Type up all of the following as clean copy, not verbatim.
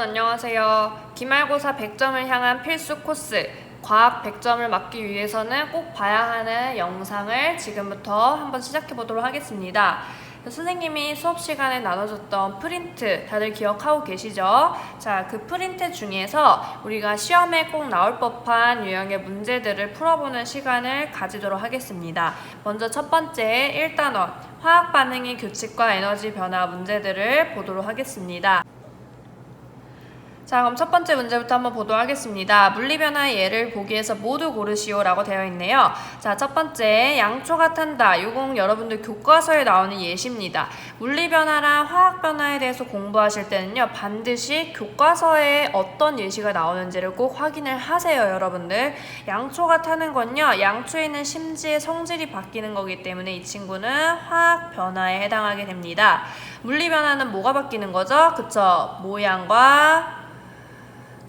안녕하세요. 기말고사 100점을 향한 필수 코스 과학 100점을 맞기 위해서는 꼭 봐야 하는 영상을 지금부터 한번 시작해 보도록 하겠습니다. 선생님이 수업 시간에 나눠줬던 프린트 다들 기억하고 계시죠? 자, 그 프린트 중에서 우리가 시험에 꼭 나올 법한 유형의 문제들을 풀어보는 시간을 가지도록 하겠습니다. 먼저 첫 번째 1단원 화학 반응의 규칙과 에너지 변화 문제들을 보도록 하겠습니다. 자, 그럼 첫 번째 문제부터 한번 보도록 하겠습니다. 물리변화의 예를 보기에서 모두 고르시오 라고 되어 있네요. 자, 첫 번째 양초가 탄다. 요건 여러분들 교과서에 나오는 예시입니다. 물리변화랑 화학변화에 대해서 공부하실 때는요, 반드시 교과서에 어떤 예시가 나오는지를 꼭 확인을 하세요, 여러분들. 양초가 타는 건요, 양초에 있는 심지의 성질이 바뀌는 거기 때문에 이 친구는 화학변화에 해당하게 됩니다. 물리변화는 뭐가 바뀌는 거죠? 그쵸? 모양과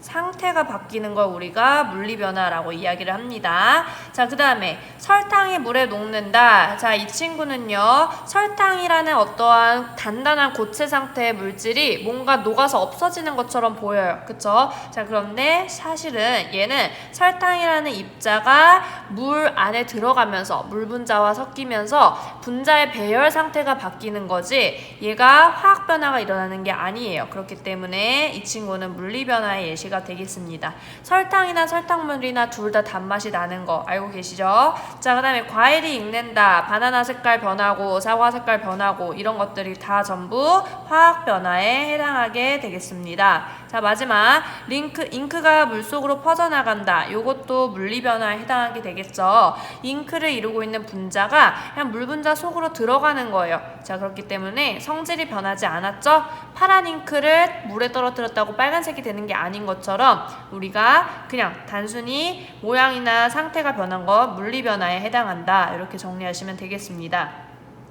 상태가 바뀌는 걸 우리가 물리변화라고 이야기를 합니다. 자, 그 다음에 설탕이 물에 녹는다. 자, 이 친구는요, 설탕이라는 어떠한 단단한 고체 상태의 물질이 뭔가 녹아서 없어지는 것처럼 보여요. 그쵸? 자, 그런데 사실은 얘는 설탕이라는 입자가 물 안에 들어가면서 물 분자와 섞이면서 분자의 배열 상태가 바뀌는 거지 얘가 화학 변화가 일어나는 게 아니에요. 그렇기 때문에 이 친구는 물리변화의 예시가 되겠습니다. 설탕이나 설탕물이나 둘 다 단맛이 나는 거 알고 계시죠? 자, 그 다음에 과일이 익는다. 바나나 색깔 변하고 사과 색깔 변하고 이런 것들이 다 전부 화학 변화에 해당하게 되겠습니다. 자, 마지막 잉크가 물속으로 퍼져나간다. 요것도 물리변화에 해당하게 되겠죠. 잉크를 이루고 있는 분자가 그냥 물 분자 속으로 들어가는 거예요. 자, 그렇기 때문에 성질이 변하지 않았죠? 파란 잉크를 물에 떨어뜨렸다고 빨간색이 되는 게 아닌 것처럼 우리가 그냥 단순히 모양이나 상태가 변한 거 물리변화에 해당한다. 이렇게 정리하시면 되겠습니다.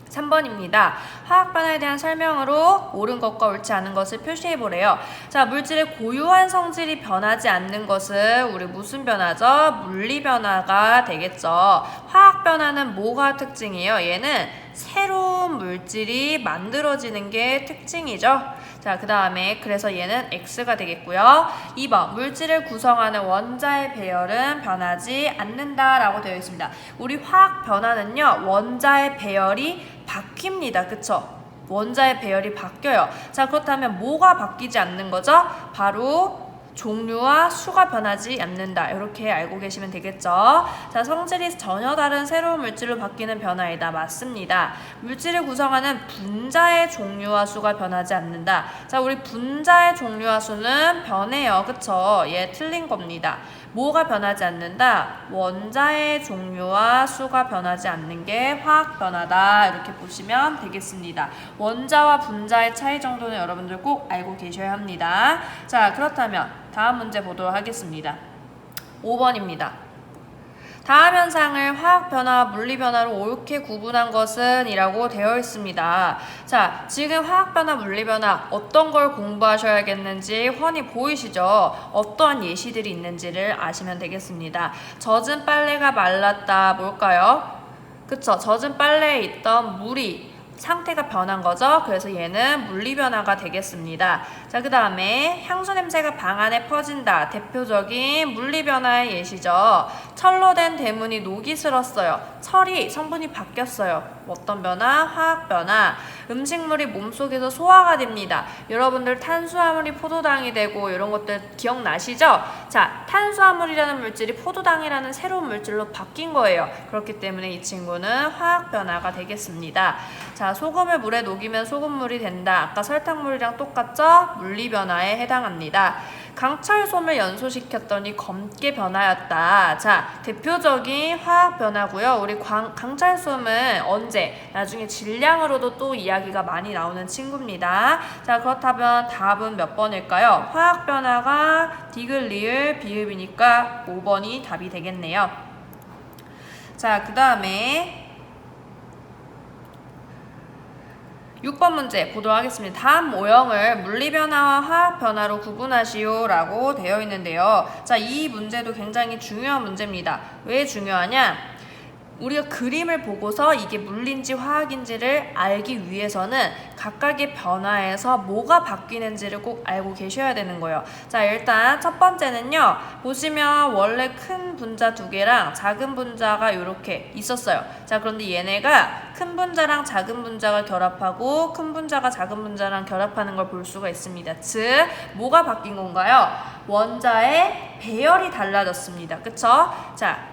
3번입니다. 화학변화에 대한 설명으로 옳은 것과 옳지 않은 것을 표시해보래요. 자, 물질의 고유한 성질이 변하지 않는 것은 우리 무슨 변화죠? 물리변화가 되겠죠. 화학변화는 뭐가 특징이에요? 얘는 새로운 물질이 만들어지는 게 특징이죠. 자, 그 다음에 그래서 얘는 X가 되겠고요. 2번 물질을 구성하는 원자의 배열은 변하지 않는다라고 되어 있습니다. 우리 화학 변화는요, 원자의 배열이 바뀝니다. 그쵸? 원자의 배열이 바뀌어요. 자, 그렇다면 뭐가 바뀌지 않는 거죠? 바로 종류와 수가 변하지 않는다. 이렇게 알고 계시면 되겠죠. 자, 성질이 전혀 다른 새로운 물질로 바뀌는 변화이다. 맞습니다. 물질을 구성하는 분자의 종류와 수가 변하지 않는다. 자, 우리 분자의 종류와 수는 변해요. 그쵸? 얘 틀린 겁니다. 뭐가 변하지 않는다? 원자의 종류와 수가 변하지 않는 게 화학 변화다. 이렇게 보시면 되겠습니다. 원자와 분자의 차이 정도는 여러분들 꼭 알고 계셔야 합니다. 자, 그렇다면 다음 문제 보도록 하겠습니다. 5번입니다. 다음 현상을 화학변화와 물리변화로 옳게 구분한 것은 이라고 되어 있습니다. 자, 지금 화학변화, 물리변화 어떤 걸 공부하셔야겠는지 훤히 보이시죠? 어떠한 예시들이 있는지를 아시면 되겠습니다. 젖은 빨래가 말랐다. 뭘까요? 그쵸? 젖은 빨래에 있던 물이 상태가 변한 거죠. 그래서 얘는 물리변화가 되겠습니다. 자, 그 다음에 향수 냄새가 방 안에 퍼진다. 대표적인 물리변화의 예시죠. 철로 된 대문이 녹이 슬었어요. 철이 성분이 바뀌었어요. 어떤 변화? 화학 변화. 음식물이 몸속에서 소화가 됩니다. 여러분들 탄수화물이 포도당이 되고 이런 것들 기억나시죠? 자, 탄수화물이라는 물질이 포도당이라는 새로운 물질로 바뀐 거예요. 그렇기 때문에 이 친구는 화학 변화가 되겠습니다. 자, 소금을 물에 녹이면 소금물이 된다. 아까 설탕물이랑 똑같죠? 물리변화에 해당합니다. 강철솜을 연소시켰더니 검게 변하였다. 자, 대표적인 화학 변화고요. 우리 강철솜은 언제? 나중에 질량으로도 또 이야기가 많이 나오는 친구입니다. 자, 그렇다면 답은 몇 번일까요? 화학 변화가 디귿, 리을, 비읍이니까 5번이 답이 되겠네요. 자, 그 다음에 6번 문제 보도록 하겠습니다. 다음 모형을 물리변화와 화학변화로 구분하시오 라고 되어 있는데요. 자, 이 문제도 굉장히 중요한 문제입니다. 왜 중요하냐? 우리가 그림을 보고서 이게 물인지 화학인지를 알기 위해서는 각각의 변화에서 뭐가 바뀌는지를 꼭 알고 계셔야 되는 거예요. 자, 일단 첫 번째는요. 보시면 원래 큰 분자 두 개랑 작은 분자가 이렇게 있었어요. 자, 그런데 얘네가 큰 분자랑 작은 분자가 결합하고 큰 분자가 작은 분자랑 결합하는 걸 볼 수가 있습니다. 즉, 뭐가 바뀐 건가요? 원자의 배열이 달라졌습니다. 그쵸? 자,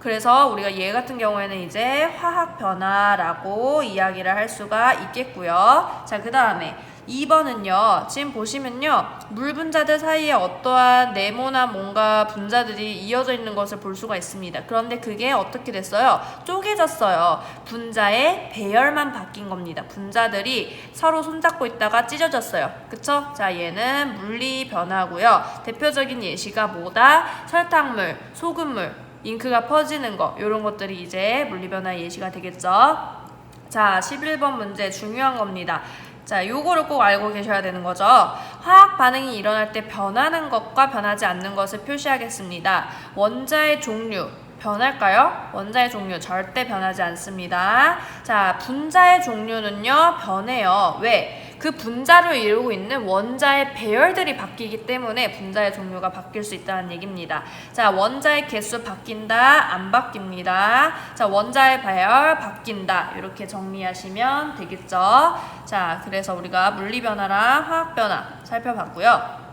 그래서 우리가 얘 같은 경우에는 이제 화학 변화라고 이야기를 할 수가 있겠고요. 자, 그 다음에 2번은요. 지금 보시면요. 물 분자들 사이에 어떠한 네모나 뭔가 분자들이 이어져 있는 것을 볼 수가 있습니다. 그런데 그게 어떻게 됐어요? 쪼개졌어요. 분자의 배열만 바뀐 겁니다. 분자들이 서로 손잡고 있다가 찢어졌어요. 그쵸? 자, 얘는 물리 변화고요. 대표적인 예시가 뭐다? 설탕물, 소금물, 잉크가 퍼지는 거, 이런 것들이 이제 물리변화 예시가 되겠죠. 자, 11번 문제 중요한 겁니다. 자, 요거를 꼭 알고 계셔야 되는 거죠. 화학 반응이 일어날 때 변하는 것과 변하지 않는 것을 표시하겠습니다. 원자의 종류 변할까요? 원자의 종류 절대 변하지 않습니다. 자, 분자의 종류는요, 변해요. 왜? 그 분자를 이루고 있는 원자의 배열들이 바뀌기 때문에 분자의 종류가 바뀔 수 있다는 얘기입니다. 자, 원자의 개수 바뀐다, 안 바뀝니다. 자, 원자의 배열 바뀐다. 이렇게 정리하시면 되겠죠. 자, 그래서 우리가 물리 변화랑 화학 변화 살펴봤고요.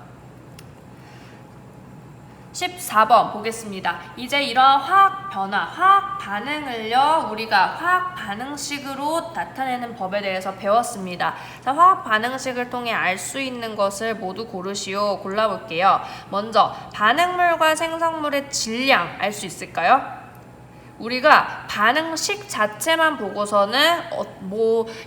14번 보겠습니다. 이제 이런 화학 변화, 화학 반응을요, 우리가 화학 반응식으로 나타내는 법에 대해서 배웠습니다. 자, 화학 반응식을 통해 알 수 있는 것을 모두 고르시오. 골라볼게요. 먼저, 반응물과 생성물의 질량 알 수 있을까요? 우리가 반응식 자체만 보고서는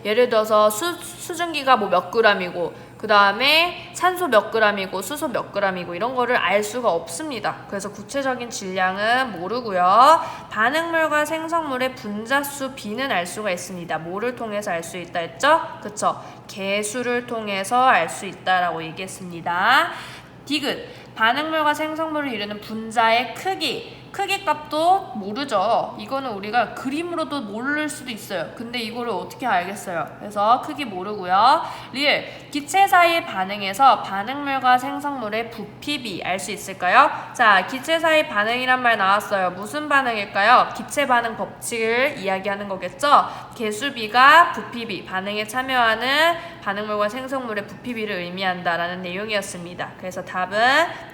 예를 들어서 수증기가 몇 그램이고 그 다음에 산소 몇 그램이고 수소 몇 그램이고 이런 거를 알 수가 없습니다. 그래서 구체적인 질량은 모르고요. 반응물과 생성물의 분자수 B는 알 수가 있습니다. 뭐를 통해서 알 수 있다 했죠? 그쵸? 개수를 통해서 알 수 있다라고 얘기했습니다. 디귿, 반응물과 생성물을 이루는 분자의 크기 값도 모르죠. 이거는 우리가 그림으로도 모를 수도 있어요. 근데 이거를 어떻게 알겠어요? 그래서 크기 모르고요. 리을, 기체 사이 반응에서 반응물과 생성물의 부피비 알 수 있을까요? 자, 기체 사이 반응이란 말 나왔어요. 무슨 반응일까요? 기체 반응 법칙을 이야기하는 거겠죠? 개수비가 부피비, 반응에 참여하는 반응물과 생성물의 부피비를 의미한다라는 내용이었습니다. 그래서 답은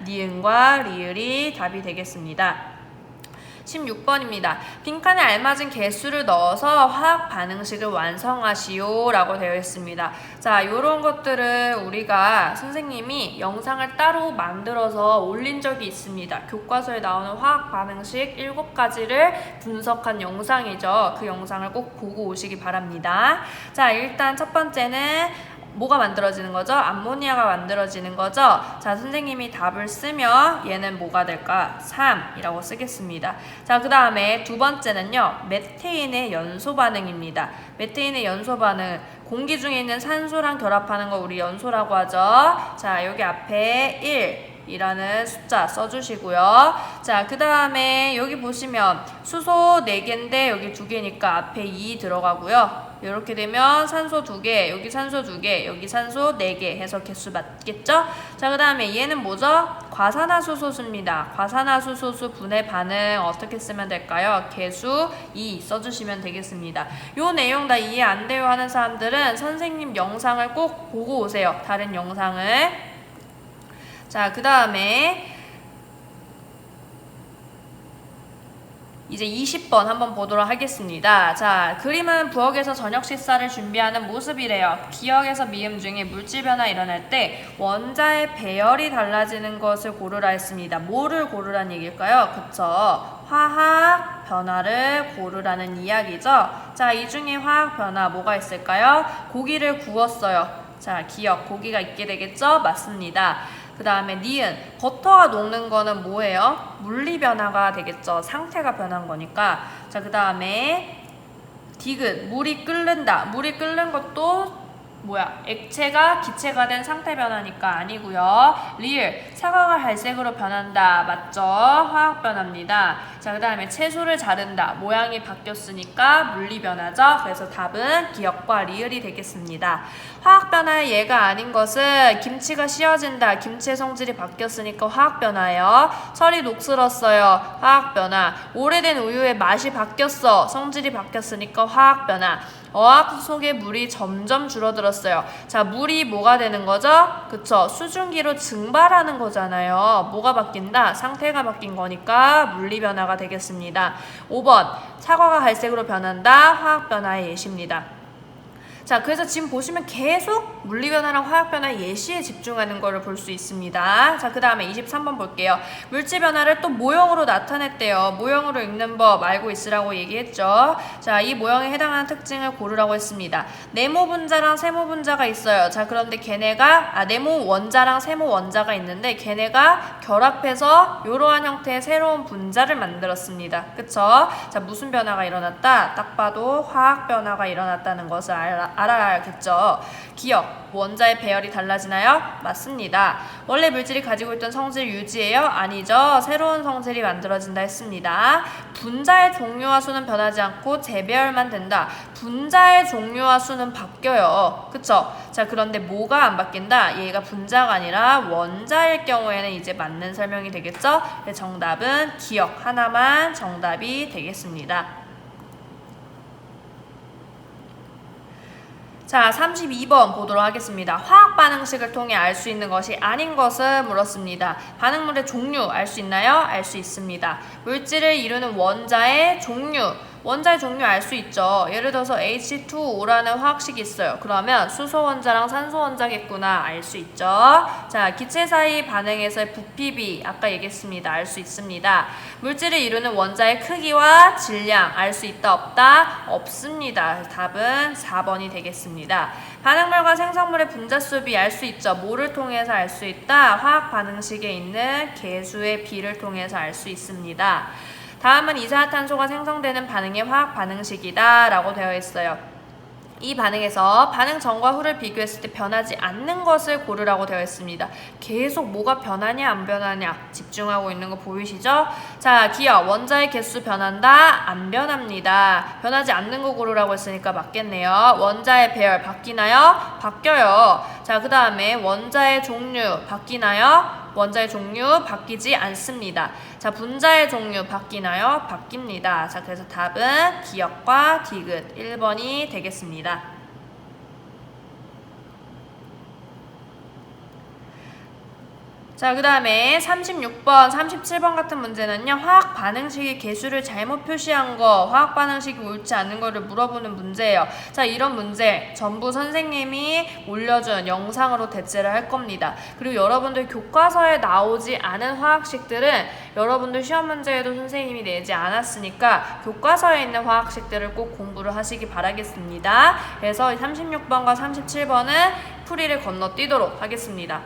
니은과 리을이 답이 되겠습니다. 16번입니다. 빈칸에 알맞은 개수를 넣어서 화학 반응식을 완성하시오 라고 되어 있습니다. 자, 요런 것들은 우리가 선생님이 영상을 따로 만들어서 올린 적이 있습니다. 교과서에 나오는 화학 반응식 7가지를 분석한 영상이죠. 그 영상을 꼭 보고 오시기 바랍니다. 자, 일단 첫 번째는 뭐가 만들어지는 거죠? 암모니아가 만들어지는 거죠? 자, 선생님이 답을 쓰면 얘는 뭐가 될까? 3이라고 쓰겠습니다. 자, 그 다음에 두 번째는요. 메테인의 연소 반응입니다. 메테인의 연소 반응, 공기 중에 있는 산소랑 결합하는 거 우리 연소라고 하죠. 자, 여기 앞에 1 이라는 숫자 써주시고요. 자, 그 다음에 여기 보시면 수소 4개인데 여기 2개니까 앞에 2 들어가고요. 이렇게 되면 산소 2개, 여기 산소 2개, 여기 산소 4개 해서 개수 맞겠죠? 자, 그 다음에 얘는 뭐죠? 과산화수소수입니다. 과산화수소수 분해 반응 어떻게 쓰면 될까요? 개수 2 써주시면 되겠습니다. 요 내용 다 이해 안 돼요 하는 사람들은 선생님 영상을 꼭 보고 오세요. 다른 영상을. 자, 그 다음에 이제 20번 한번 보도록 하겠습니다. 자, 그림은 부엌에서 저녁 식사를 준비하는 모습이래요. 기억에서 미음 중에 물질 변화 일어날 때 원자의 배열이 달라지는 것을 고르라 했습니다. 뭐를 고르라는 얘기일까요? 그쵸? 화학 변화를 고르라는 이야기죠. 자, 이 중에 화학 변화 뭐가 있을까요? 고기를 구웠어요. 자, 기억, 고기가 있게 되겠죠? 맞습니다. 그 다음에 니은, 버터가 녹는 거는 뭐예요? 물리 변화가 되겠죠. 상태가 변한 거니까. 자, 그 다음에 디귿, 물이 끓는다. 물이 끓는 것도 액체가 기체가 된 상태 변화니까 아니고요. 리을, 사과가 갈색으로 변한다. 맞죠? 화학 변화입니다. 자, 그 다음에 채소를 자른다. 모양이 바뀌었으니까 물리 변화죠. 그래서 답은 기역과 리을이 되겠습니다. 화학 변화의 예가 아닌 것은 김치가 씌어진다. 김치의 성질이 바뀌었으니까 화학 변화예요. 철이 녹슬었어요. 화학 변화. 오래된 우유의 맛이 바뀌었어. 성질이 바뀌었으니까 화학 변화. 어학 속의 물이 점점 줄어들었어요. 자, 물이 뭐가 되는 거죠? 그쵸? 수증기로 증발하는 거잖아요. 뭐가 바뀐다? 상태가 바뀐 거니까 물리 변화가 되겠습니다. 5번, 사과가 갈색으로 변한다. 화학 변화의 예시입니다. 자, 그래서 지금 보시면 계속 물리변화랑 화학변화의 예시에 집중하는 거를 볼 수 있습니다. 자, 그 다음에 23번 볼게요. 물질 변화를 또 모형으로 나타냈대요. 모형으로 읽는 법 알고 있으라고 얘기했죠. 자, 이 모형에 해당하는 특징을 고르라고 했습니다. 네모 분자랑 세모 분자가 있어요. 자, 그런데 걔네가 네모 원자랑 세모 원자가 있는데 걔네가 결합해서 이러한 형태의 새로운 분자를 만들었습니다. 그쵸? 자, 무슨 변화가 일어났다? 딱 봐도 화학 변화가 일어났다는 것을 알아야겠죠. 기억, 원자의 배열이 달라지나요? 맞습니다. 원래 물질이 가지고 있던 성질을 유지해요? 아니죠. 새로운 성질이 만들어진다 했습니다. 분자의 종류와 수는 변하지 않고 재배열만 된다. 분자의 종류와 수는 바뀌어요. 그쵸? 자, 그런데 뭐가 안 바뀐다? 얘가 분자가 아니라 원자일 경우에는 이제 맞는 설명이 되겠죠? 정답은 기억 하나만 정답이 되겠습니다. 자, 32번 보도록 하겠습니다. 화학 반응식을 통해 알 수 있는 것이 아닌 것을 물었습니다. 반응물의 종류 알 수 있나요? 알 수 있습니다. 물질을 이루는 원자의 종류 알 수 있죠. 예를 들어서 H2O라는 화학식이 있어요. 그러면 수소 원자랑 산소 원자겠구나 알 수 있죠. 자, 기체 사이 반응에서의 부피비 아까 얘기했습니다. 알 수 있습니다. 물질을 이루는 원자의 크기와 질량 알 수 있다 없다? 없습니다. 답은 4번이 되겠습니다. 반응물과 생성물의 분자 수비 알 수 있죠. 뭐를 통해서 알 수 있다? 화학 반응식에 있는 개수의 비를 통해서 알 수 있습니다. 다음은 이산화탄소가 생성되는 반응의 화학 반응식이다 라고 되어 있어요. 이 반응에서 반응 전과 후를 비교했을 때 변하지 않는 것을 고르라고 되어 있습니다. 계속 뭐가 변하냐 안 변하냐 집중하고 있는 거 보이시죠? 자, 기억, 원자의 개수 변한다? 안 변합니다. 변하지 않는 거 고르라고 했으니까 맞겠네요. 원자의 배열 바뀌나요? 바뀌어요. 자, 그 다음에 원자의 종류 바뀌나요? 원자의 종류 바뀌지 않습니다. 자, 분자의 종류 바뀌나요? 바뀝니다. 자, 그래서 답은 기역과 디귿 1번이 되겠습니다. 자, 그 다음에 36번, 37번 같은 문제는요. 화학 반응식의 개수를 잘못 표시한 거, 화학 반응식이 옳지 않은 거를 물어보는 문제예요. 자, 이런 문제 전부 선생님이 올려준 영상으로 대체를 할 겁니다. 그리고 여러분들 교과서에 나오지 않은 화학식들은 여러분들 시험 문제에도 선생님이 내지 않았으니까 교과서에 있는 화학식들을 꼭 공부를 하시기 바라겠습니다. 그래서 36번과 37번은 풀이를 건너뛰도록 하겠습니다.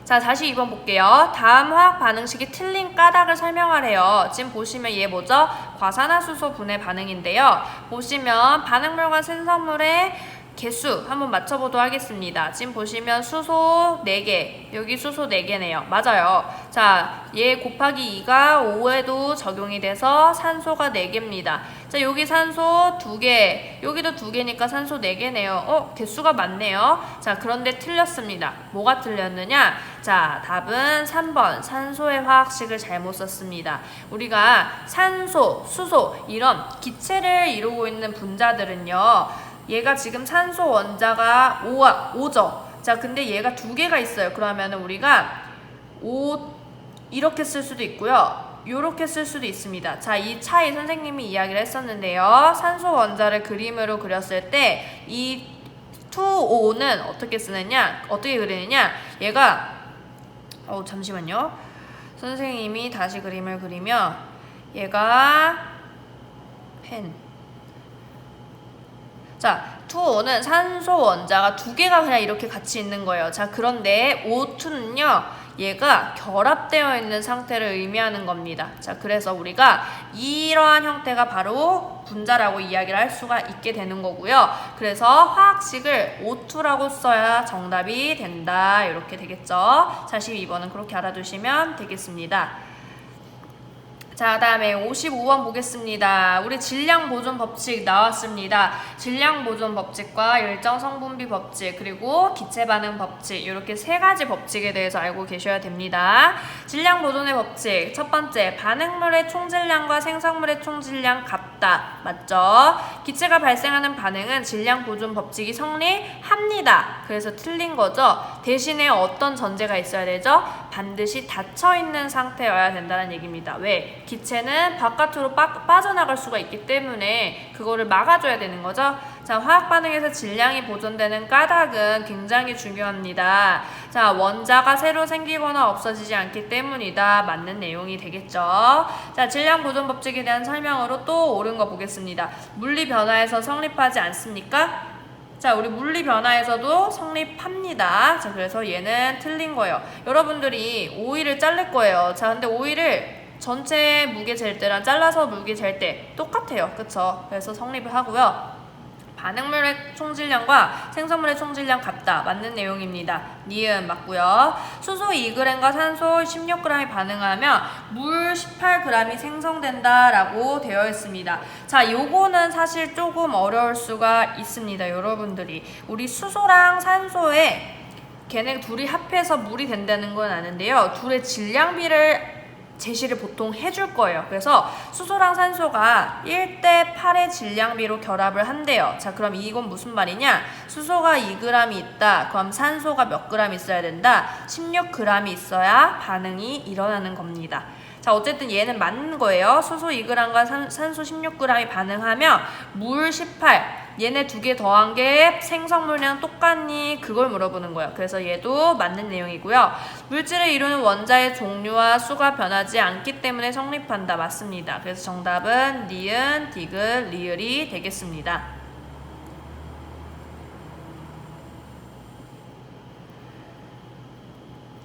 자, 다시 2번 볼게요. 다음 화학 반응식이 틀린 까닭을 설명하래요. 지금 보시면 얘 뭐죠? 과산화수소 분해 반응인데요. 보시면 반응물과 생성물의 개수 한번 맞춰보도록 하겠습니다. 지금 보시면 수소 4개, 여기 수소 4개네요. 맞아요. 자, 얘 곱하기 2가 5에도 적용이 돼서 산소가 4개입니다. 자, 여기 산소 2개, 여기도 2개니까 산소 4개네요. 개수가 맞네요. 자, 그런데 틀렸습니다. 뭐가 틀렸느냐? 자, 답은 3번 산소의 화학식을 잘못 썼습니다. 우리가 산소, 수소 이런 기체를 이루고 있는 분자들은요. 얘가 지금 산소 원자가 5죠. 자, 근데 얘가 2개가 있어요. 그러면 우리가 5 이렇게 쓸 수도 있고요. 요렇게 쓸 수도 있습니다. 자, 이 차이 선생님이 이야기를 했었는데요. 산소 원자를 그림으로 그렸을 때 이 2O는 어떻게 쓰느냐? 어떻게 그리느냐? 얘가 잠시만요. 선생님이 다시 그림을 그리면 얘가 자, 2O는 산소 원자가 두 개가 그냥 이렇게 같이 있는 거예요. 자, 그런데 O2는요, 얘가 결합되어 있는 상태를 의미하는 겁니다. 자, 그래서 우리가 이러한 형태가 바로 분자라고 이야기를 할 수가 있게 되는 거고요. 그래서 화학식을 O2라고 써야 정답이 된다. 이렇게 되겠죠. 42번은 그렇게 알아두시면 되겠습니다. 자, 다음에 55번 보겠습니다. 우리 질량 보존 법칙 나왔습니다. 질량 보존 법칙과 일정 성분비 법칙, 그리고 기체 반응 법칙, 이렇게 세 가지 법칙에 대해서 알고 계셔야 됩니다. 질량 보존의 법칙, 첫 번째, 반응물의 총질량과 생성물의 총질량 같다. 맞죠? 기체가 발생하는 반응은 질량 보존 법칙이 성립합니다. 그래서 틀린 거죠. 대신에 어떤 전제가 있어야 되죠? 반드시 닫혀있는 상태여야 된다는 얘기입니다. 왜? 기체는 바깥으로 빠져나갈 수가 있기 때문에 그거를 막아줘야 되는 거죠. 자, 화학 반응에서 질량이 보존되는 까닭은 굉장히 중요합니다. 자, 원자가 새로 생기거나 없어지지 않기 때문이다. 맞는 내용이 되겠죠. 자, 질량 보존 법칙에 대한 설명으로 또 옳은 거 보겠습니다. 물리 변화에서 성립하지 않습니까? 자, 우리 물리 변화에서도 성립합니다. 자, 그래서 얘는 틀린 거예요. 여러분들이 오일을 자를 거예요. 자, 근데 오일을 전체 무게 잴 때랑 잘라서 무게 잴 때 똑같아요. 그쵸? 그래서 성립을 하고요. 반응물의 총질량과 생성물의 총질량 같다. 맞는 내용입니다. 니은 맞고요. 수소 2g과 산소 16g이 반응하면 물 18g이 생성된다라고 되어 있습니다. 자, 요거는 사실 조금 어려울 수가 있습니다. 여러분들이 우리 수소랑 산소에 걔네 둘이 합해서 물이 된다는 건 아는데요. 둘의 질량비를 제시를 보통 해줄 거예요. 그래서 수소랑 산소가 1대8의 질량비로 결합을 한대요. 자, 그럼 이건 무슨 말이냐? 수소가 2g이 있다. 그럼 산소가 몇 g 있어야 된다? 16g이 있어야 반응이 일어나는 겁니다. 자, 어쨌든 얘는 맞는 거예요. 수소 2g과 산소 16g이 반응하면 물 18, 얘네 두 개 더한 게 생성물량 똑같니? 그걸 물어보는 거예요. 그래서 얘도 맞는 내용이고요. 물질을 이루는 원자의 종류와 수가 변하지 않기 때문에 성립한다. 맞습니다. 그래서 정답은 니은, 디귿, 리을이 되겠습니다.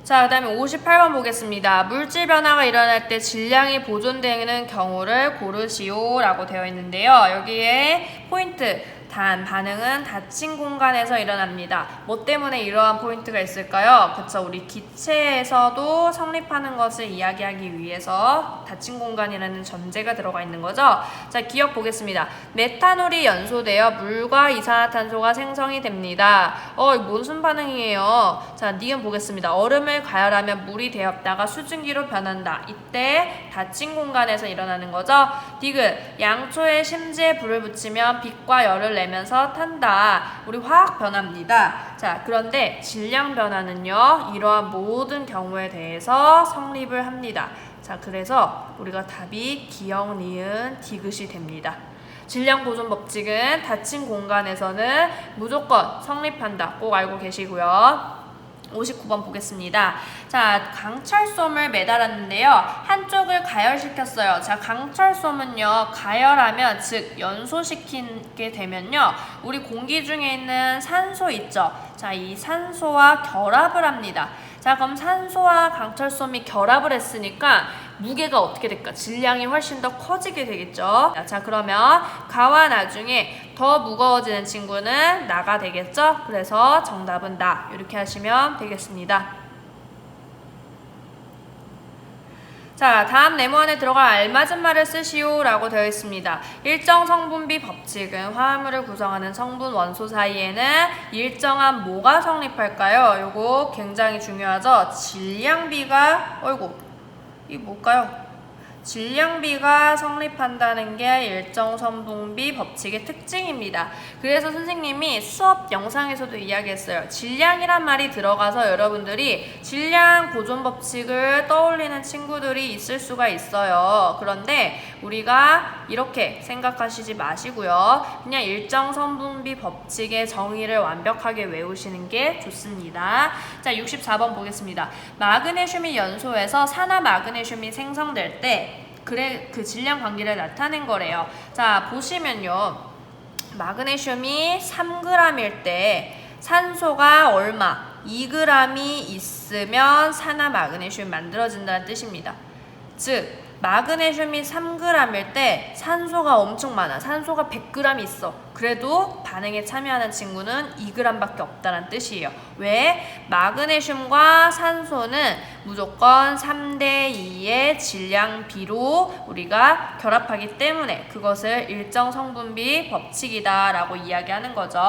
자, 그 다음에 58번 보겠습니다. 물질 변화가 일어날 때 질량이 보존되는 경우를 고르시오 라고 되어 있는데요. 여기에 포인트, 반응은 닫힌 공간에서 일어납니다. 뭐 때문에 이러한 포인트가 있을까요? 그쵸, 우리 기체에서도 성립하는 것을 이야기하기 위해서 닫힌 공간이라는 전제가 들어가 있는 거죠. 자, 기억 보겠습니다. 메탄올이 연소되어 물과 이산화탄소가 생성이 됩니다. 이거 무슨 반응이에요? 자, 니은 보겠습니다. 얼음을 가열하면 물이 되었다가 수증기로 변한다. 이때 닫힌 공간에서 일어나는 거죠. 디귿, 양초에 심지에 불을 붙이면 빛과 열을 내면서 탄다. 우리 화학 변화입니다. 자, 그런데 질량 변화는요, 이러한 모든 경우에 대해서 성립을 합니다. 자, 그래서 우리가 답이 기역, 니은, 디귿이 됩니다. 질량 보존 법칙은 닫힌 공간에서는 무조건 성립한다. 꼭 알고 계시고요. 59번 보겠습니다. 자, 강철솜을 매달았는데요. 한쪽을 가열시켰어요. 자, 강철솜은요, 가열하면, 즉 연소시키게 되면요, 우리 공기 중에 있는 산소 있죠. 자, 이 산소와 결합을 합니다. 자, 그럼 산소와 강철솜이 결합을 했으니까 무게가 어떻게 될까? 질량이 훨씬 더 커지게 되겠죠. 자, 그러면 가와 나중에 더 무거워지는 친구는 나가 되겠죠. 그래서 정답은 나, 이렇게 하시면 되겠습니다. 자, 다음 네모안에 들어갈 알맞은 말을 쓰시오 라고 되어 있습니다. 일정 성분비 법칙은 화합물을 구성하는 성분 원소 사이에는 일정한 뭐가 성립할까요? 요거 굉장히 중요하죠. 질량비가, 이 뭘까요? 질량비가 성립한다는 게 일정 성분비 법칙의 특징입니다. 그래서 선생님이 수업 영상에서도 이야기했어요. 질량이란 말이 들어가서 여러분들이 질량 보존 법칙을 떠올리는 친구들이 있을 수가 있어요. 그런데 우리가 이렇게 생각하시지 마시고요. 그냥 일정 성분비 법칙의 정의를 완벽하게 외우시는 게 좋습니다. 자, 64번 보겠습니다. 마그네슘이 연소해서 산화 마그네슘이 생성될 때 그 질량 관계를 나타낸 거래요. 자, 보시면요. 마그네슘이 3g일 때 산소가 얼마? 2g이 있으면 산화 마그네슘이 만들어진다는 뜻입니다. 즉 마그네슘이 3g일 때 산소가 엄청 많아. 산소가 100g 있어. 그래도 반응에 참여하는 친구는 2g밖에 없다는 뜻이에요. 왜? 마그네슘과 산소는 무조건 3대2의 질량 비로 우리가 결합하기 때문에 그것을 일정 성분비 법칙이다 라고 이야기하는 거죠.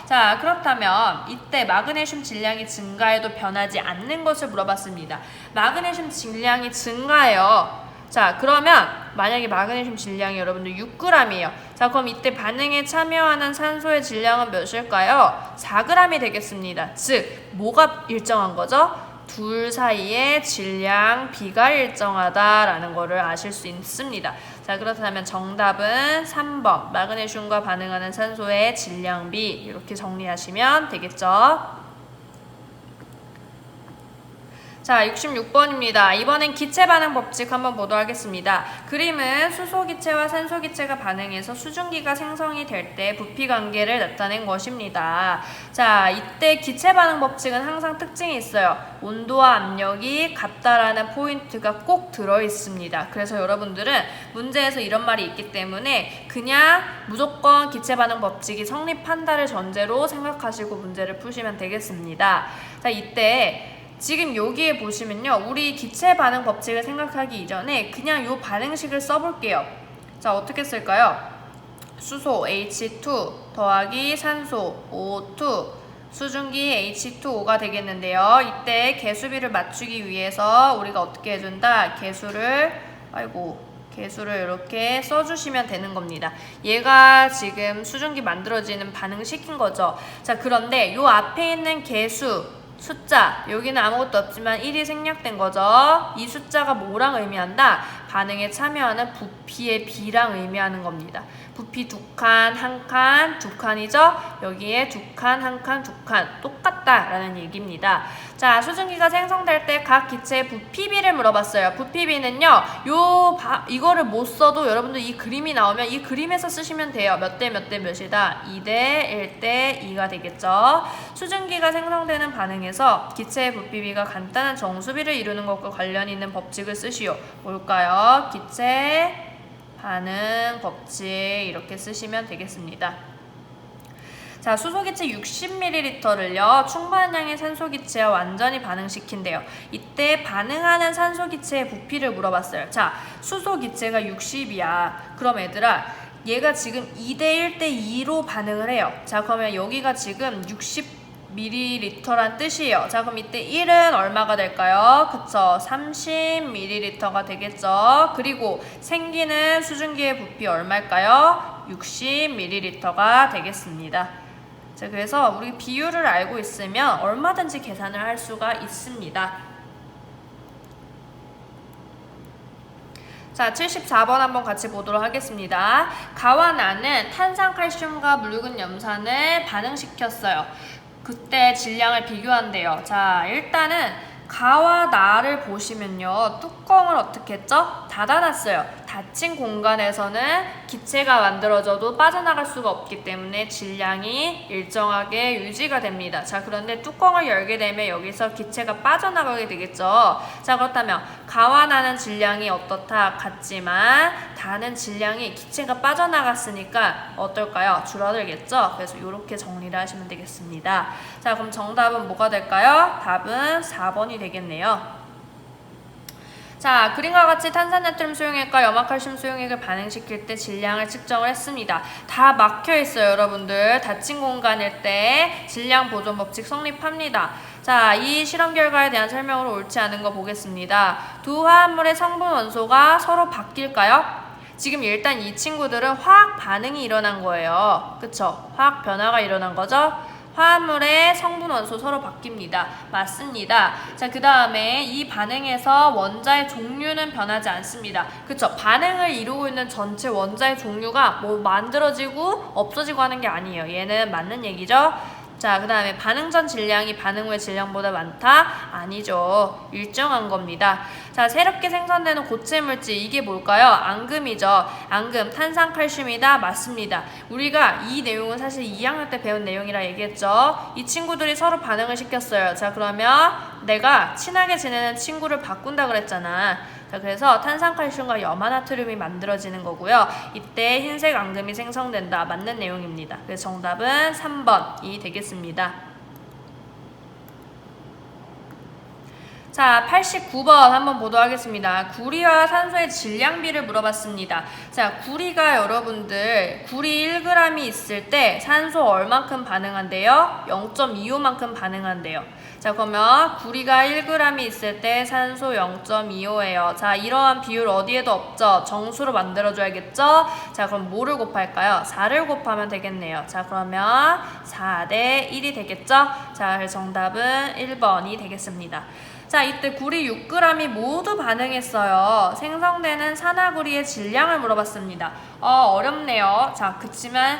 자, 그렇다면 이때 마그네슘 질량이 증가해도 변하지 않는 것을 물어봤습니다. 마그네슘 질량이 증가해요. 자, 그러면 만약에 마그네슘 질량이 여러분들 6g이에요. 자, 그럼 이때 반응에 참여하는 산소의 질량은 몇일까요? 4g이 되겠습니다. 즉, 뭐가 일정한 거죠? 둘 사이의 질량 비가 일정하다라는 거를 아실 수 있습니다. 자, 그렇다면 정답은 3번 마그네슘과 반응하는 산소의 질량비 이렇게 정리하시면 되겠죠. 자, 66번입니다. 이번엔 기체 반응 법칙 한번 보도록 하겠습니다. 그림은 수소기체와 산소기체가 반응해서 수증기가 생성이 될 때 부피 관계를 나타낸 것입니다. 자, 이때 기체 반응 법칙은 항상 특징이 있어요. 온도와 압력이 같다라는 포인트가 꼭 들어있습니다. 그래서 여러분들은 문제에서 이런 말이 있기 때문에 그냥 무조건 기체 반응 법칙이 성립한다를 전제로 생각하시고 문제를 푸시면 되겠습니다. 자, 이때 지금 여기에 보시면요. 우리 기체 반응 법칙을 생각하기 이전에 그냥 이 반응식을 써볼게요. 자, 어떻게 쓸까요? 수소 H2 더하기 산소 O2 수증기 H2O가 되겠는데요. 이때 개수비를 맞추기 위해서 우리가 어떻게 해준다? 개수를 이렇게 써주시면 되는 겁니다. 얘가 지금 수증기 만들어지는 반응시킨 거죠. 자, 그런데 요 앞에 있는 개수 숫자, 여기는 아무것도 없지만 1이 생략된 거죠. 이 숫자가 뭐랑 의미한다? 반응에 참여하는 부피의 비랑 의미하는 겁니다. 부피 2칸, 1칸, 2칸이죠? 여기에 2칸, 1칸, 2칸 똑같다라는 얘기입니다. 자, 수증기가 생성될 때 각 기체의 부피비를 물어봤어요. 부피비는요, 이거를 못 써도 여러분들 이 그림이 나오면 이 그림에서 쓰시면 돼요. 몇 대 몇 대 몇이다? 2대 1대 2가 되겠죠. 수증기가 생성되는 반응에서 기체의 부피비가 간단한 정수비를 이루는 것과 관련 있는 법칙을 쓰시오. 뭘까요? 기체 반응 법칙 이렇게 쓰시면 되겠습니다. 자, 수소기체 60ml를요 충분한 양의 산소기체와 완전히 반응시킨대요. 이때 반응하는 산소기체의 부피를 물어봤어요. 자, 수소기체가 60이야. 그럼 얘들아, 얘가 지금 2대 1대 2로 반응을 해요. 자, 그러면 여기가 지금 60ml란 뜻이에요. 자, 그럼 이때 1은 얼마가 될까요? 그쵸, 30ml가 되겠죠. 그리고 생기는 수증기의 부피 얼마일까요? 60ml가 되겠습니다. 자, 그래서 우리 비율을 알고 있으면 얼마든지 계산을 할 수가 있습니다. 자, 74번 한번 같이 보도록 하겠습니다. 가와 나는 탄산칼슘과 묽은 염산을 반응시켰어요. 그때 질량을 비교한대요. 자, 일단은 가와 나를 보시면요. 뚜껑을 어떻게 했죠? 닫아놨어요. 닫힌 공간에서는 기체가 만들어져도 빠져나갈 수가 없기 때문에 질량이 일정하게 유지가 됩니다. 자, 그런데 뚜껑을 열게 되면 여기서 기체가 빠져나가게 되겠죠. 자, 그렇다면 가와 나는 질량이 어떻다? 같지만 다는 질량이 기체가 빠져나갔으니까 어떨까요? 줄어들겠죠? 그래서 이렇게 정리를 하시면 되겠습니다. 자, 그럼 정답은 뭐가 될까요? 답은 4번이 되겠네요. 자, 그림과 같이 탄산나트륨 수용액과 염화칼슘 수용액을 반응시킬 때 질량을 측정을 했습니다. 다 막혀있어요, 여러분들. 닫힌 공간일 때 질량 보존 법칙 성립합니다. 자, 이 실험 결과에 대한 설명으로 옳지 않은 거 보겠습니다. 두 화합물의 성분 원소가 서로 바뀔까요? 지금 일단 이 친구들은 화학 반응이 일어난 거예요. 그쵸? 화학 변화가 일어난 거죠? 화합물의 성분 원소 서로 바뀝니다. 맞습니다. 자, 그 다음에 이 반응에서 원자의 종류는 변하지 않습니다. 그쵸? 반응을 이루고 있는 전체 원자의 종류가 뭐 만들어지고 없어지고 하는 게 아니에요. 얘는 맞는 얘기죠? 자, 그 다음에 반응 전 질량이 반응 후의 질량보다 많다? 아니죠. 일정한 겁니다. 자, 새롭게 생성되는 고체 물질, 이게 뭘까요? 앙금이죠. 앙금, 탄산, 칼슘이다? 맞습니다. 우리가 이 내용은 사실 2학년 때 배운 내용이라 얘기했죠. 이 친구들이 서로 반응을 시켰어요. 자, 그러면 내가 친하게 지내는 친구를 바꾼다 그랬잖아. 자, 그래서 탄산칼슘과 염화나트륨이 만들어지는 거고요. 이때 흰색 앙금이 생성된다. 맞는 내용입니다. 그래서 정답은 3번이 되겠습니다. 자, 89번 한번 보도록 하겠습니다. 구리와 산소의 질량비를 물어봤습니다. 자, 구리가 여러분들 구리 1g이 있을 때 산소 얼만큼 반응한대요? 0.25만큼 반응한대요. 자, 그러면 구리가 1g이 있을 때 산소 0.25예요. 자, 이러한 비율 어디에도 없죠? 정수로 만들어줘야겠죠? 자, 그럼 뭐를 곱할까요? 4를 곱하면 되겠네요. 자, 그러면 4대 1이 되겠죠? 자, 그래서 정답은 1번이 되겠습니다. 자, 이때 구리 6g이 모두 반응했어요. 생성되는 산화구리의 질량을 물어봤습니다. 어렵네요. 자, 그치만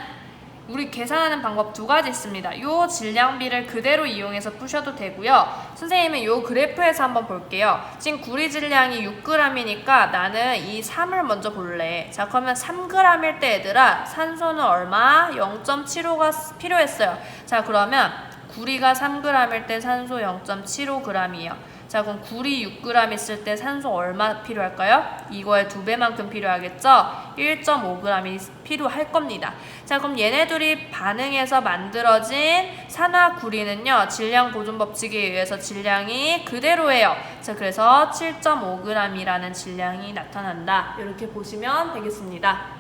우리 계산하는 방법 두 가지 있습니다. 요 질량비를 그대로 이용해서 푸셔도 되고요. 선생님은 요 그래프에서 한번 볼게요. 지금 구리 질량이 6g이니까 나는 이 3을 먼저 볼래. 자, 그러면 3g일 때 얘들아 산소는 얼마? 0.75가 필요했어요. 자, 그러면 구리가 3g일 때 산소 0.75g이에요. 자, 그럼 구리 6g 있을 때 산소 얼마 필요할까요? 이거의 2배만큼 필요하겠죠? 1.5g이 필요할 겁니다. 자, 그럼 얘네들이 반응해서 만들어진 산화구리는요, 질량 보존 법칙에 의해서 질량이 그대로예요. 자, 그래서 7.5g이라는 질량이 나타난다. 이렇게 보시면 되겠습니다.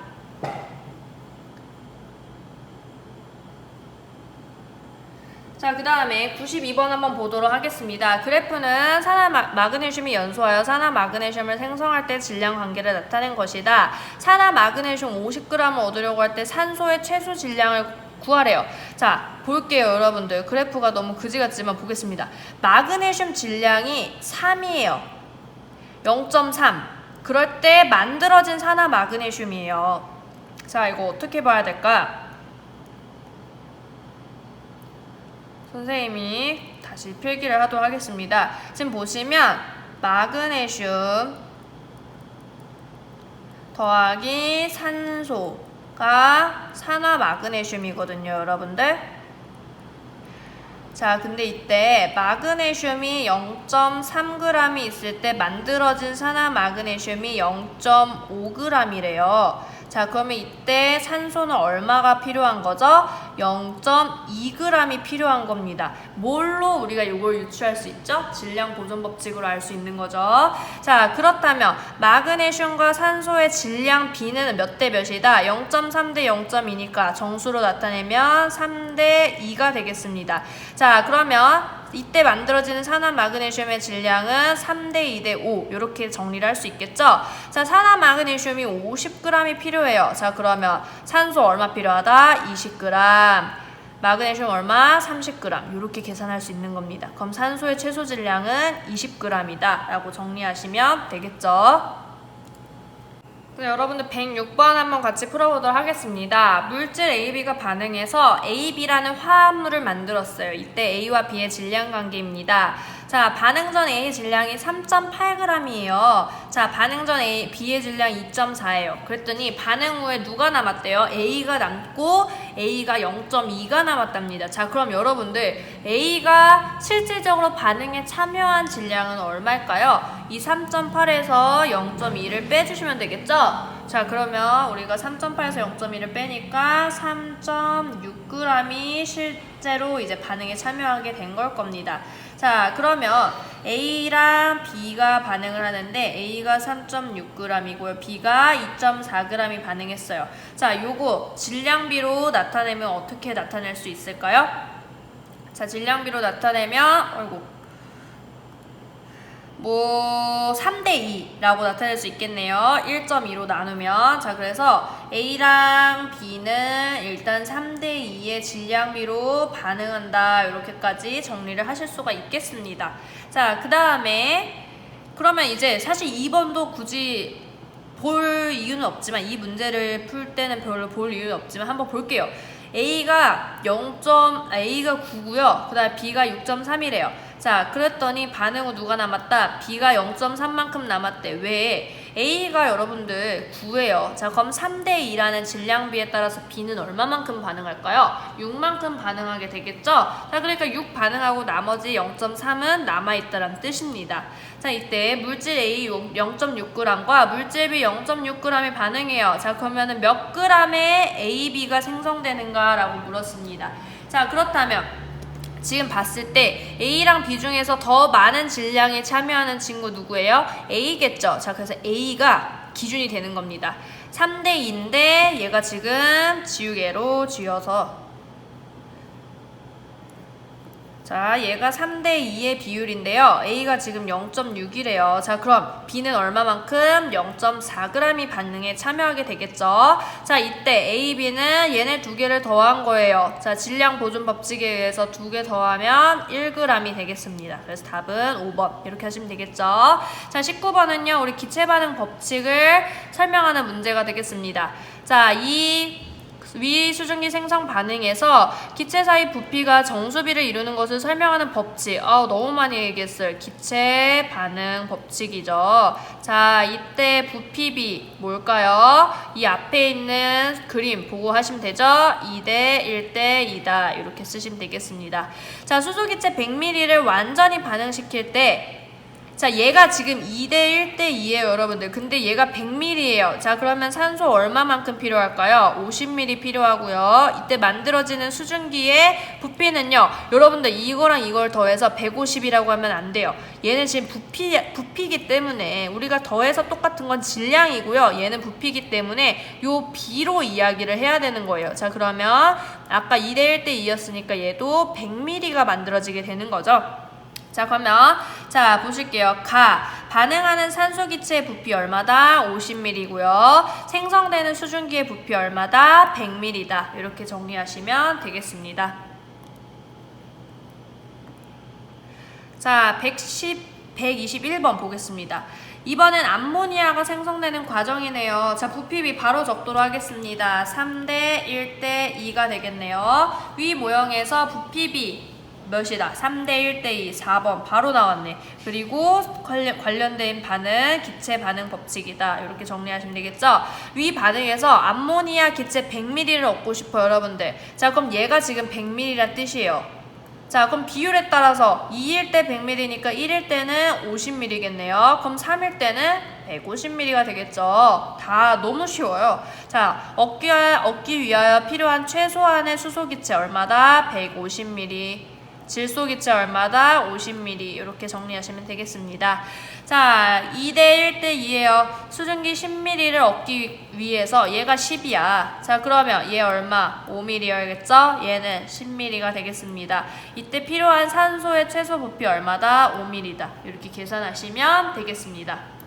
자, 그 다음에 92번 한번 보도록 하겠습니다. 그래프는 산화마그네슘이 연소하여 산화마그네슘을 생성할 때 질량 관계를 나타낸 것이다. 산화마그네슘 50g을 얻으려고 할 때 산소의 최소 질량을 구하래요. 자, 볼게요, 여러분들. 그래프가 너무 그지 같지만 보겠습니다. 마그네슘 질량이 3이에요. 0.3. 그럴 때 만들어진 산화마그네슘이에요. 자, 이거 어떻게 봐야 될까? 선생님이 다시 필기를 하도록 하겠습니다. 지금 보시면 마그네슘 더하기 산소가 산화마그네슘이거든요, 여러분들. 자, 근데 이때 마그네슘이 0.3g이 있을 때 만들어진 산화마그네슘이 0.5g이래요. 자, 그러면 이때 산소는 얼마가 필요한 거죠? 0.2g이 필요한 겁니다. 뭘로 우리가 이걸 유추할 수 있죠? 질량 보존 법칙으로 알 수 있는 거죠. 자, 그렇다면 마그네슘과 산소의 질량 비는 몇 대 몇이다? 0.3 대 0.2니까 정수로 나타내면 3대 2가 되겠습니다. 자, 그러면 이때 만들어지는 산화마그네슘의 질량은 3대 2대 5 이렇게 정리를 할 수 있겠죠? 자, 산화마그네슘이 50g이 필요해요. 자, 그러면 산소 얼마 필요하다? 20g. 마그네슘 얼마? 30g. 이렇게 계산할 수 있는 겁니다. 그럼 산소의 최소 질량은 20g이다 라고 정리하시면 되겠죠? 네, 여러분들 106번 한번 같이 풀어보도록 하겠습니다. 물질 AB가 반응해서 AB라는 화합물을 만들었어요. 이때 A와 B의 질량 관계입니다. 자, 반응 전 A 질량이 3.8g이에요. 자, 반응 전 B의 질량 2.4예요. 그랬더니 반응 후에 누가 남았대요? A가 남고 A가 0.2가 남았답니다. 자, 그럼 여러분들 A가 실질적으로 반응에 참여한 질량은 얼마일까요? 이 3.8에서 0.2를 빼주시면 되겠죠? 자, 그러면 우리가 3.8에서 0.2를 빼니까 3.6g이 실제로 이제 반응에 참여하게 된 걸 겁니다. 자, 그러면 A랑 B가 반응을 하는데 A가 3.6g이고요. B가 2.4g이 반응했어요. 자, 요거 질량비로 나타내면 어떻게 나타낼 수 있을까요? 자, 질량비로 나타내면 3대2라고 나타낼 수 있겠네요. 1.2로 나누면. 자, 그래서 A랑 B는 일단 3대2의 질량비로 반응한다. 이렇게까지 정리를 하실 수가 있겠습니다. 자, 그 다음에 그러면 이제 사실 2번도 굳이 볼 이유는 없지만 이 문제를 풀 때는 별로 볼 이유는 없지만 한번 볼게요. A가 9고요. 그 다음에 B가 6.3이래요. 자, 그랬더니 반응 후 누가 남았다? B가 0.3만큼 남았대. 왜? A가 여러분들 9예요. 자, 그럼 3대2라는 질량비에 따라서 B는 얼마만큼 반응할까요? 6만큼 반응하게 되겠죠? 자, 그러니까 6 반응하고 나머지 0.3은 남아있다는 뜻입니다. 자, 이때 물질 A 0.6g과 물질 B 0.6g이 반응해요. 자, 그러면은 몇 g의 A, B가 생성되는가? 라고 물었습니다. 자, 그렇다면 지금 봤을 때 A랑 B 중에서 더 많은 질량에 참여하는 친구 누구예요? A겠죠. 자, 그래서 A가 기준이 되는 겁니다. 3대2인데 얘가 지금 지우개로 쥐어서, 자, 얘가 3대2의 비율인데요. A가 지금 0.6이래요. 자, 그럼 B는 얼마만큼? 0.4g이 반응에 참여하게 되겠죠. 자, 이때 A, B는 얘네 두 개를 더한 거예요. 자, 질량 보존 법칙에 의해서 두 개 더하면 1g이 되겠습니다. 그래서 답은 5번 이렇게 하시면 되겠죠. 자, 19번은요. 우리 기체 반응 법칙을 설명하는 문제가 되겠습니다. 자, 위 수증기 생성 반응에서 기체 사이 부피가 정수비를 이루는 것을 설명하는 법칙. 너무 많이 얘기했어요. 기체 반응 법칙이죠. 자, 이때 부피비 뭘까요? 이 앞에 있는 그림 보고 하시면 되죠? 2대 1대 2다. 이렇게 쓰시면 되겠습니다. 자, 수소기체 100ml를 완전히 반응시킬 때, 자, 얘가 지금 2대 1대 2예요, 여러분들. 근데 얘가 100ml예요. 자, 그러면 산소 얼마만큼 필요할까요? 50ml 필요하고요. 이때 만들어지는 수증기의 부피는요, 여러분들 이거랑 이걸 더해서 150이라고 하면 안 돼요. 얘는 지금 부피기 때문에 우리가 더해서 똑같은 건 질량이고요. 얘는 부피기 때문에 요 B로 이야기를 해야 되는 거예요. 자, 그러면 아까 2대 1대 2였으니까 얘도 100ml가 만들어지게 되는 거죠. 자, 그러면 자 보실게요. 반응하는 산소기체의 부피 얼마다? 50ml고요. 생성되는 수증기의 부피 얼마다? 100ml다. 이렇게 정리하시면 되겠습니다. 자, 121번 보겠습니다. 이번엔 암모니아가 생성되는 과정이네요. 자, 부피비 바로 적도록 하겠습니다. 3대 1대 2가 되겠네요. 위 모형에서 부피비 몇이다? 3대 1대 2, 4번 바로 나왔네. 그리고 관련된 반응, 기체 반응 법칙이다. 이렇게 정리하시면 되겠죠? 위 반응에서 암모니아 기체 100ml를 얻고 싶어요, 여러분들. 자, 그럼 얘가 지금 100ml란 뜻이에요. 자, 그럼 비율에 따라서 2일 때 100ml니까 1일 때는 50ml겠네요. 그럼 3일 때는 150ml가 되겠죠. 다 너무 쉬워요. 자, 얻기 위하여 필요한 최소한의 수소기체 얼마다? 150ml. 질소기체 얼마다? 50ml. 이렇게 정리하시면 되겠습니다. 자, 2대 1대 2예요. 수증기 10ml를 얻기 위해서 얘가 10이야. 자, 그러면 얘 얼마? 5ml여야겠죠? 얘는 10ml가 되겠습니다. 이때 필요한 산소의 최소 부피 얼마다? 5ml다. 이렇게 계산하시면 되겠습니다.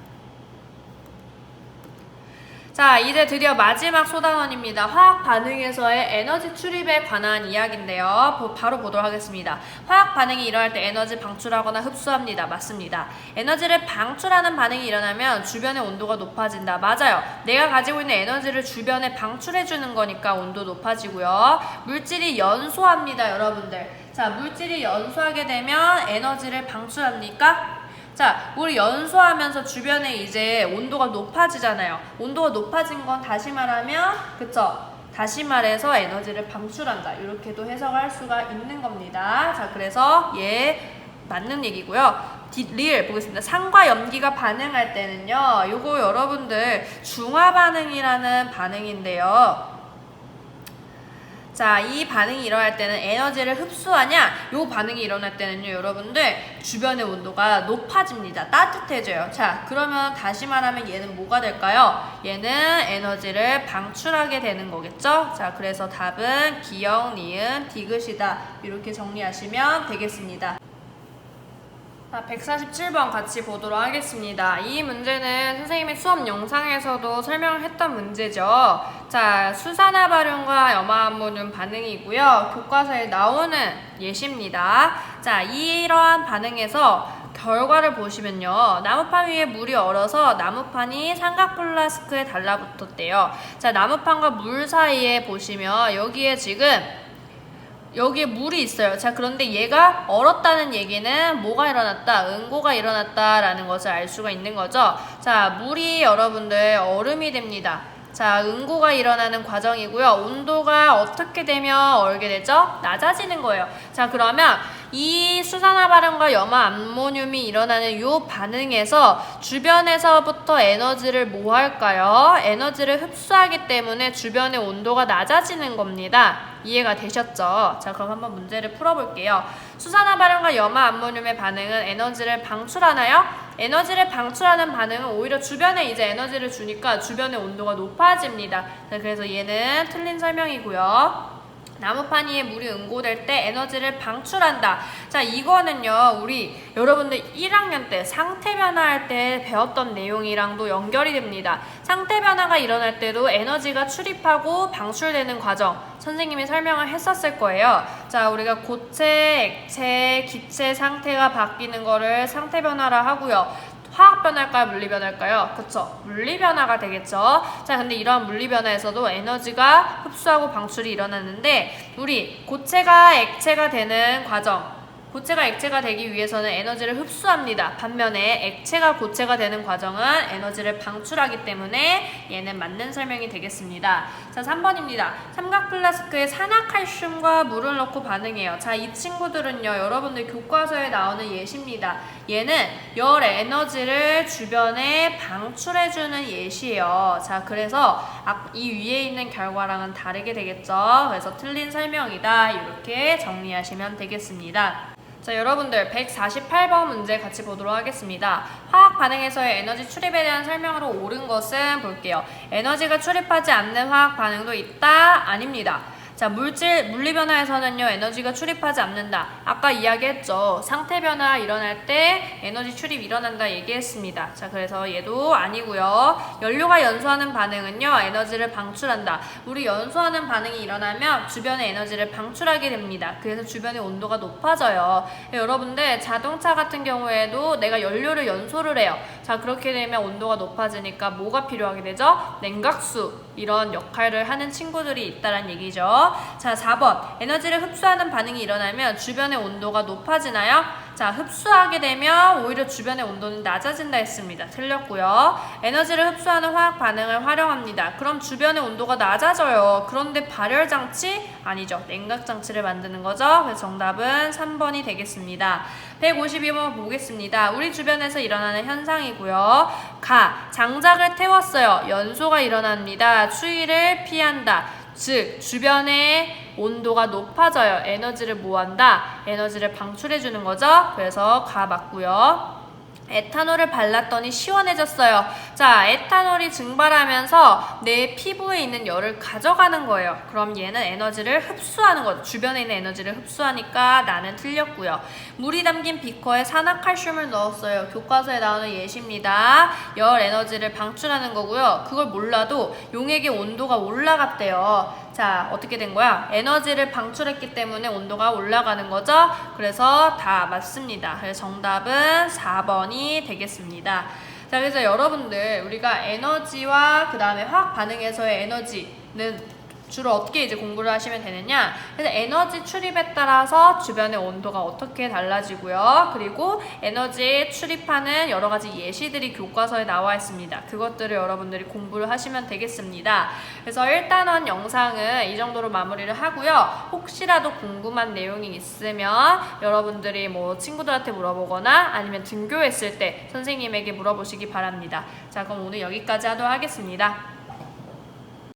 자, 이제 드디어 마지막 소단원입니다. 화학 반응에서의 에너지 출입에 관한 이야기인데요. 바로 보도록 하겠습니다. 화학 반응이 일어날 때 에너지 방출하거나 흡수합니다. 맞습니다. 에너지를 방출하는 반응이 일어나면 주변의 온도가 높아진다. 맞아요. 내가 가지고 있는 에너지를 주변에 방출해주는 거니까 온도 높아지고요. 물질이 연소합니다, 여러분들. 자, 물질이 연소하게 되면 에너지를 방출합니까? 자, 우리 연소하면서 주변에 이제 온도가 높아지잖아요. 온도가 높아진 건 다시 말하면, 그쵸? 다시 말해서 에너지를 방출한다. 이렇게도 해석할 수가 있는 겁니다. 자, 그래서 맞는 얘기고요. 리을 보겠습니다. 산과 염기가 반응할 때는요, 요거 여러분들 중화 반응이라는 반응인데요. 자, 이 반응이 일어날 때는 에너지를 흡수하냐? 요 반응이 일어날 때는요, 여러분들 주변의 온도가 높아집니다. 따뜻해져요. 자, 그러면 다시 말하면 얘는 뭐가 될까요? 얘는 에너지를 방출하게 되는 거겠죠? 자, 그래서 답은 기역, 니은, 디귿이다. 이렇게 정리하시면 되겠습니다. 자, 147번 같이 보도록 하겠습니다. 이 문제는 선생님의 수업 영상에서도 설명을 했던 문제죠. 자, 수산화발륨과 염화암모늄 반응이고요. 교과서에 나오는 예시입니다. 자, 이러한 반응에서 결과를 보시면요. 나무판 위에 물이 얼어서 나무판이 삼각 플라스크에 달라붙었대요. 자, 나무판과 물 사이에 보시면 여기에 지금 여기에 물이 있어요. 자, 그런데 얘가 얼었다는 얘기는 뭐가 일어났다? 응고가 일어났다라는 것을 알 수가 있는 거죠. 자, 물이 여러분들 얼음이 됩니다. 자, 응고가 일어나는 과정이고요. 온도가 어떻게 되면 얼게 되죠? 낮아지는 거예요. 자, 그러면 이 수산화발연과 염화암모늄이 일어나는 이 반응에서 주변에서부터 에너지를 뭐 할까요? 에너지를 흡수하기 때문에 주변의 온도가 낮아지는 겁니다. 이해가 되셨죠? 자, 그럼 한번 문제를 풀어볼게요. 수산화발연과 염화암모늄의 반응은 에너지를 방출하나요? 에너지를 방출하는 반응은 오히려 주변에 이제 에너지를 주니까 주변의 온도가 높아집니다. 자, 그래서 얘는 틀린 설명이고요. 나무판 위에 물이 응고될 때 에너지를 방출한다. 자, 이거는요, 우리 여러분들 1학년 때 상태 변화할 때 배웠던 내용이랑도 연결이 됩니다. 상태 변화가 일어날 때도 에너지가 출입하고 방출되는 과정, 선생님이 설명을 했었을 거예요. 자, 우리가 고체, 액체, 기체 상태가 바뀌는 거를 상태 변화라 하고요. 화학 변화일까요? 물리 변화일까요? 그쵸. 물리 변화가 되겠죠. 자, 근데 이러한 물리 변화에서도 에너지가 흡수하고 방출이 일어나는데 우리 고체가 액체가 되는 과정, 고체가 액체가 되기 위해서는 에너지를 흡수합니다. 반면에 액체가 고체가 되는 과정은 에너지를 방출하기 때문에 얘는 맞는 설명이 되겠습니다. 자, 3번입니다. 삼각 플라스크에 산화칼슘과 물을 넣고 반응해요. 자, 이 친구들은요, 여러분들 교과서에 나오는 예시입니다. 얘는 열 에너지를 주변에 방출해주는 예시예요. 자, 그래서 이 위에 있는 결과랑은 다르게 되겠죠. 그래서 틀린 설명이다. 이렇게 정리하시면 되겠습니다. 자, 여러분들 148번 문제 같이 보도록 하겠습니다. 화학 반응에서의 에너지 출입에 대한 설명으로 옳은 것은 볼게요. 에너지가 출입하지 않는 화학 반응도 있다? 아닙니다. 자, 물리 변화에서는요, 에너지가 출입하지 않는다. 아까 이야기했죠. 상태 변화 일어날 때 에너지 출입 일어난다 얘기했습니다. 자, 그래서 얘도 아니고요. 연료가 연소하는 반응은요, 에너지를 방출한다. 우리 연소하는 반응이 일어나면 주변의 에너지를 방출하게 됩니다. 그래서 주변의 온도가 높아져요. 여러분들 자동차 같은 경우에도 내가 연료를 연소를 해요. 자, 그렇게 되면 온도가 높아지니까 뭐가 필요하게 되죠? 냉각수, 이런 역할을 하는 친구들이 있다는 얘기죠. 자, 4번. 에너지를 흡수하는 반응이 일어나면 주변의 온도가 높아지나요? 자, 흡수하게 되면 오히려 주변의 온도는 낮아진다 했습니다. 틀렸고요. 에너지를 흡수하는 화학 반응을 활용합니다. 그럼 주변의 온도가 낮아져요. 그런데 발열장치? 아니죠. 냉각장치를 만드는 거죠. 그래서 정답은 3번이 되겠습니다. 152번 보겠습니다. 우리 주변에서 일어나는 현상이고요. 장작을 태웠어요. 연소가 일어납니다. 추위를 피한다. 즉, 주변의 온도가 높아져요. 에너지를 뭐한다? 에너지를 방출해주는 거죠. 그래서 맞고요. 에탄올을 발랐더니 시원해졌어요. 자, 에탄올이 증발하면서 내 피부에 있는 열을 가져가는 거예요. 그럼 얘는 에너지를 흡수하는 거죠. 주변에 있는 에너지를 흡수하니까 나는 틀렸고요. 물이 담긴 비커에 산화칼슘을 넣었어요. 교과서에 나오는 예시입니다. 열 에너지를 방출하는 거고요. 그걸 몰라도 용액의 온도가 올라갔대요. 자, 어떻게 된 거야? 에너지를 방출했기 때문에 온도가 올라가는 거죠. 그래서 다 맞습니다. 그래서 정답은 4번이 되겠습니다. 자, 그래서 여러분들 우리가 에너지와 그 다음에 화학 반응에서의 에너지는 주로 어떻게 이제 공부를 하시면 되느냐? 그래서 에너지 출입에 따라서 주변의 온도가 어떻게 달라지고요. 그리고 에너지 출입하는 여러 가지 예시들이 교과서에 나와 있습니다. 그것들을 여러분들이 공부를 하시면 되겠습니다. 그래서 1단원 영상은 이 정도로 마무리를 하고요. 혹시라도 궁금한 내용이 있으면 여러분들이 뭐 친구들한테 물어보거나 아니면 등교했을 때 선생님에게 물어보시기 바랍니다. 자, 그럼 오늘 여기까지 하도록 하겠습니다.